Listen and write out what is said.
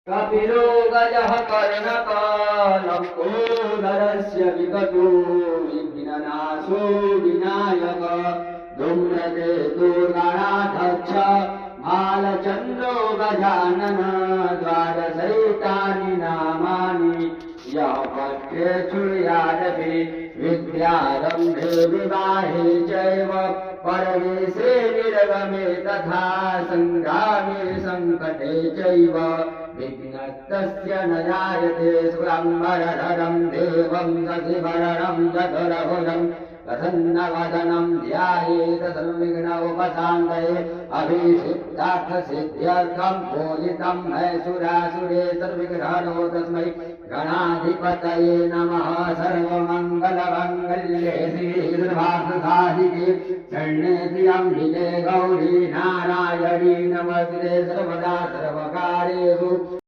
कपिलो गजः कर्णकालकोदरस्य विगतो विघ्ननाशो विनायक धूम्रकेतुर्गणाध्यक्ष भालचन्द्रो गजानन द्वादशैतानि नामानि यः पठ्ये शृणुयादपि विद्यारम्भे विवाहे चैव परवेशे निर्गमे तथा सङ्ग्रामे सङ्कटे चैव विघ्नस्तस्य न जायते स्वयंवरधरं देवं शशिवरणं चतुर्भुजं प्रसन्नवदनं ध्यायेत सर्वविघ्नोपशान्तये अभिषिक्तार्थसिद्ध्यर्थं पूजितं मैसुरासुरे सर्वविघ्नहरो तस्मै गणाधिपतये नमः। सर्वमङ्गलमङ्गल्ये श्रीधर्मार्थसाधिके शरण्ये त्र्यम्बिके गौरी नारायणी नमस्ते सर्वदा सर्वकारेषु।